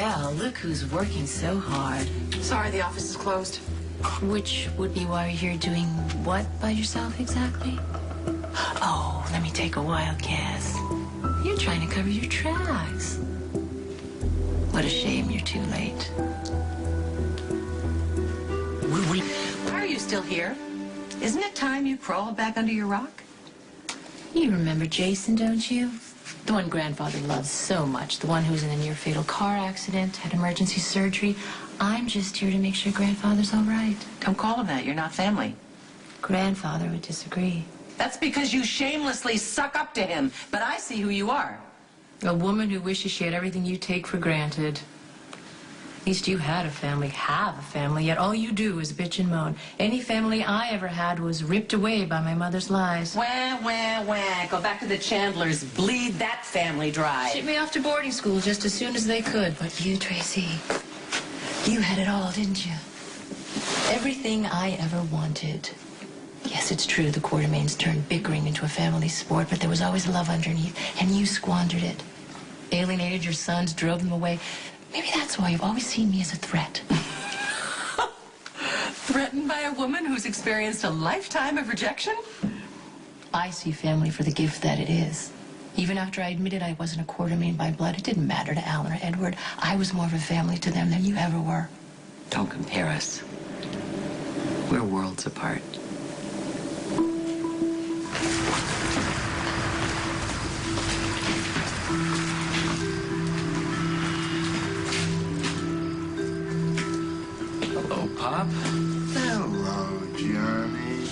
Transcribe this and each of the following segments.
Well, look who's working so hard. Sorry, the office is closed. Which would be why you're here doing what by yourself exactly? Oh, let me take a wild guess. You're trying to cover your tracks. What a shame you're too late. Why are you still here? Isn't it time you crawled back under your rock? You remember Jason, don't you? The one Grandfather loves so much. The one who was in a near-fatal car accident, had emergency surgery. I'm just here to make sure Grandfather's all right. Don't call him that. You're not family. Grandfather would disagree. That's because you shamelessly suck up to him. But I see who you are. A woman who wishes she had everything you take for granted. At least you had a family, have a family, yet all you do is bitch and moan. Any family I ever had was ripped away by my mother's lies. Wah, wah, wah. Go back to the Chandlers. Bleed that family dry. Shipped me off to boarding school just as soon as they could. But you, Tracy, you had it all, didn't you? Everything I ever wanted. Yes, it's true, the Quartermains turned bickering into a family sport, but there was always love underneath, and you squandered it. Alienated your sons, drove them away. Maybe that's why you've always seen me as a threat. Threatened by a woman who's experienced a lifetime of rejection? I see family for the gift that it is. Even after I admitted I wasn't a Quartermain by blood, it didn't matter to Alan or Edward. I was more of a family to them than you ever were. Don't compare us. We're worlds apart. Pop? Hello, Johnny.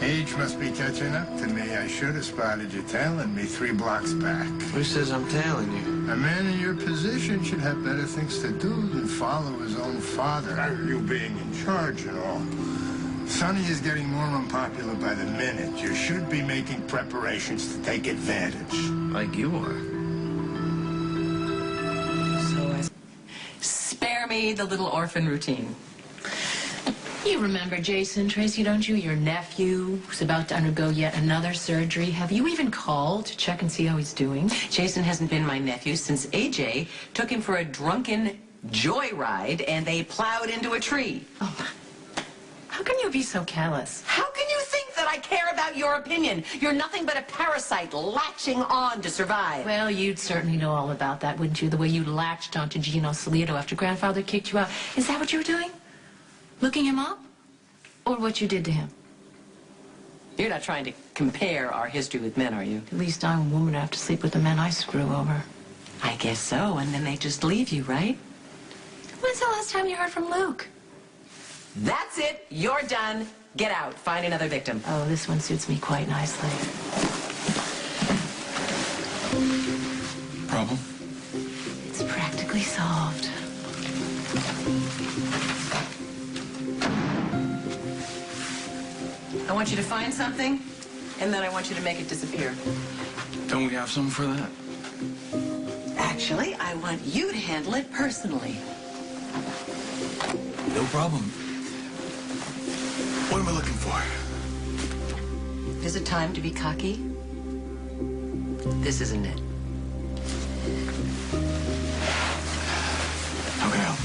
Age must be catching up to me. I should have spotted you tailing me 3 blocks back. Who says I'm tailing you? A man in your position should have better things to do than follow his own father. You being in charge and all. Sonny is getting more unpopular by the minute. You should be making preparations to take advantage. Like you are. Spare me the little orphan routine. You remember Jason, Tracy, don't you? Your nephew who's about to undergo yet another surgery. Have you even called to check and see how he's doing? Jason hasn't been my nephew since AJ took him for a drunken joyride and they plowed into a tree. Oh, how can you be so callous? How can you think that I care about your opinion? You're nothing but a parasite latching on to survive. Well, you'd certainly know all about that, wouldn't you? The way you latched onto Gino Salito after Grandfather kicked you out. Is that what you were doing? Looking him up? Or what you did to him? You're not trying to compare our history with men, are you? At least I'm a woman who have to sleep with the men I screw over. I guess so, and then they just leave you, right? When's the last time you heard from Luke? That's it. You're done. Get out. Find another victim. Oh, this one suits me quite nicely. Problem? It's practically solved. I want you to find something, and then I want you to make it disappear. Don't we have something for that? Actually, I want you to handle it personally. No problem. What am I looking for? Is it time to be cocky? This isn't it. How can I help?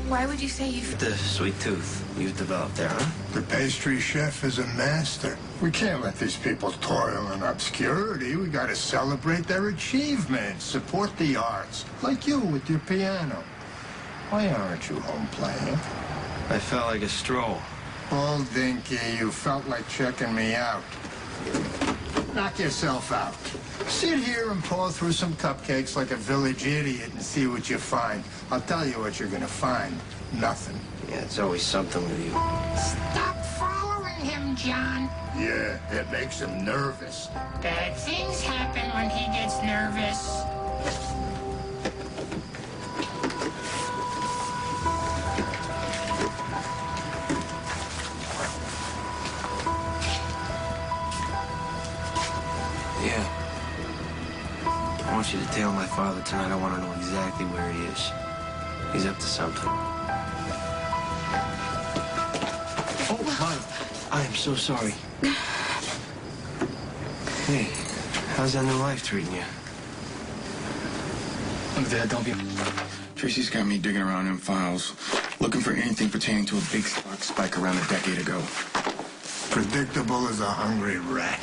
Why would you say you've... The sweet tooth you've developed there, huh? The pastry chef is a master. We can't let these people toil in obscurity. We gotta celebrate their achievements, support the arts, like you with your piano. Why aren't you home playing? I felt like a stroll. Oh, Dinky, you felt like checking me out. Knock yourself out. Sit here and paw through some cupcakes like a village idiot and see what you find. I'll tell you what you're gonna find. Nothing. Yeah, it's always something with you. Stop following him, John. Yeah, it makes him nervous. Bad things happen when he gets nervous. Yeah. I want you to tail my father tonight. I want to know exactly where he is. He's up to something. Oh, Mom. I am so sorry. Hey, how's that new life treating you? Look, Dad, don't be... Tracy's got me digging around in files, looking for anything pertaining to a big stock spike around a decade ago. Predictable as a hungry rat.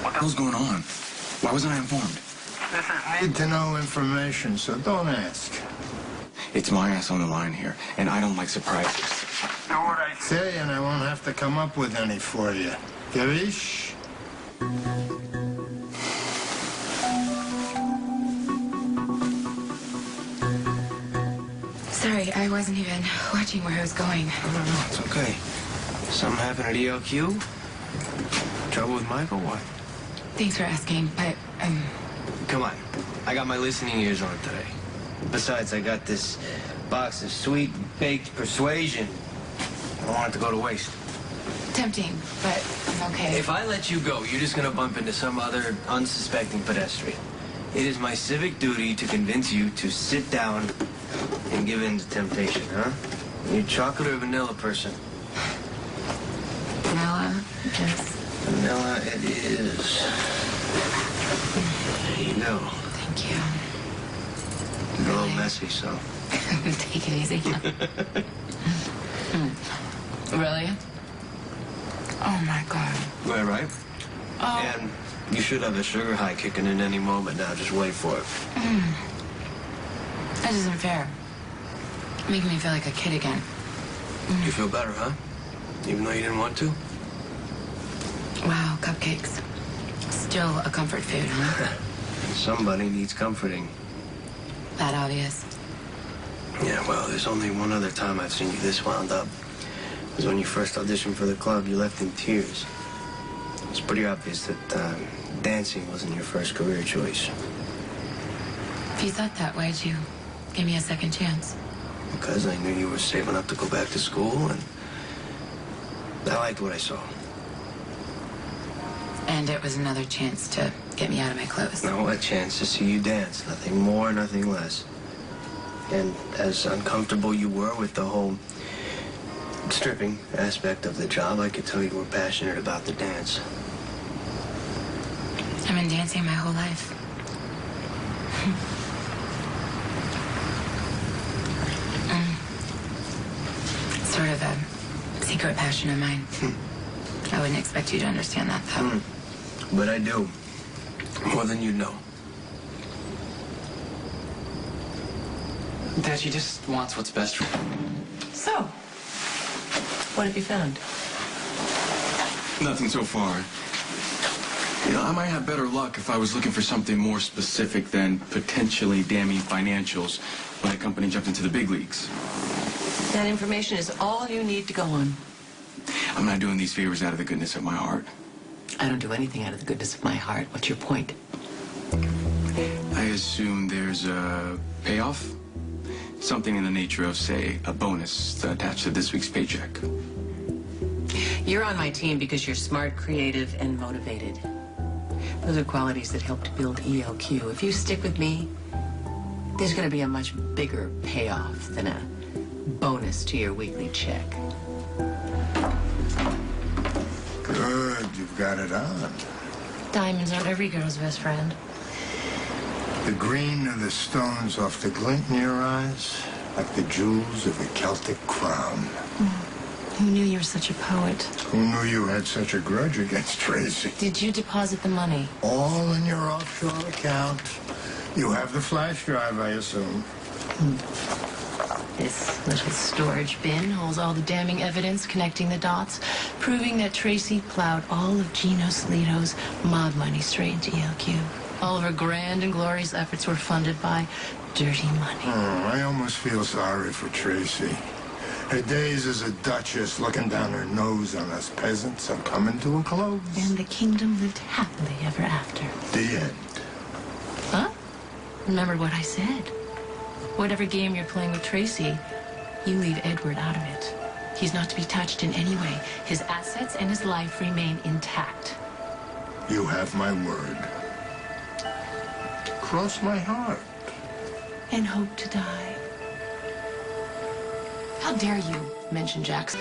What the hell's going on? Why wasn't I informed? This is need-to-know information, so don't ask. It's my ass on the line here, and I don't like surprises. Do what I say, and I won't have to come up with any for you. Garish? Sorry, I wasn't even watching where I was going. No, it's okay. Something happened at ELQ? Trouble with Michael? What? Thanks for asking, but, Come on. I got my listening ears on today. Besides, I got this box of sweet baked persuasion. I don't want it to go to waste. tempting, but I'm okay. If I let you go, you're just gonna bump into some other unsuspecting pedestrian. It is my civic duty to convince you to sit down and give in to temptation, huh? You chocolate or vanilla person? Vanilla, yes. Vanilla it is. There you go. Thank you. It's a little messy, so. Take it easy. Really? Oh, my God. Right? Oh. And you should have a sugar high kicking in any moment now. Just wait for it. That isn't fair. Making me feel like a kid again. You feel better, huh? Even though you didn't want to? Wow, cupcakes. Still a comfort food, huh? Somebody needs comforting. That obvious. Yeah, well, there's only one other time I've seen you this wound up. It was when you first auditioned for the club. You left in tears. It's pretty obvious that dancing wasn't your first career choice. If you thought that, why'd you give me a second chance? Because I knew you were saving up to go back to school, and I liked what I saw. And it was another chance to get me out of my clothes. No, a chance to see you dance. Nothing more, nothing less. And as uncomfortable you were with the whole stripping aspect of the job, I could tell you were passionate about the dance. I've been dancing my whole life. It's sort of a secret passion of mine. I wouldn't expect you to understand that, though. But I do. More than you know. Dad, she just wants what's best for her. So, what have you found? Nothing so far. You know, I might have better luck if I was looking for something more specific than potentially damning financials when a company jumped into the big leagues. That information is all you need to go on. I'm not doing these favors out of the goodness of my heart. I don't do anything out of the goodness of my heart. What's your point? I assume there's a payoff? Something in the nature of, say, a bonus attached to this week's paycheck. You're on my team because you're smart, creative, and motivated. Those are qualities that helped build ELQ. If you stick with me, there's going to be a much bigger payoff than a bonus to your weekly check. Good, you've got it on. Diamonds aren't every girl's best friend. The green of the stones off the glint in your eyes, like the jewels of a Celtic crown. Who knew you were such a poet? Who knew you had such a grudge against Tracy? Did you deposit the money? All in your offshore account. You have the flash drive, I assume. This little storage bin holds all the damning evidence connecting the dots, proving that Tracy plowed all of Gino Salito's mob money straight into ELQ. All of her grand and glorious efforts were funded by dirty money. Oh, I almost feel sorry for Tracy. Her days as a duchess looking down her nose on us peasants are coming to a close. And the kingdom lived happily ever after. The end. Huh? Remember what I said. Whatever game you're playing with Tracy, you leave Edward out of it. He's not to be touched in any way. His assets and his life remain intact. You have my word. Cross my heart. And hope to die. How dare you mention Jackson?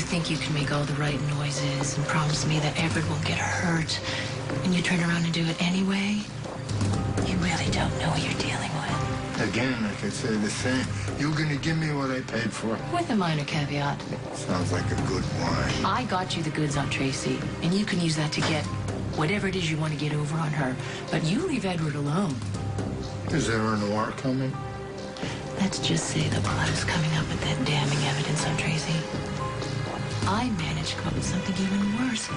think you can make all the right noises and promise me that Everett won't get hurt, and you turn around and do it anyway? You really don't know what you're dealing with. Again, I could say the same. You're gonna give me what I paid for? With a minor caveat. Sounds like a good wine. I got you the goods on Tracy, and you can use that to get whatever it is you want to get over on her. But you leave Edward alone. Is there an war coming? Let's just say the plot is coming up with that damning evidence on Tracy. I managed to come up with something even worse.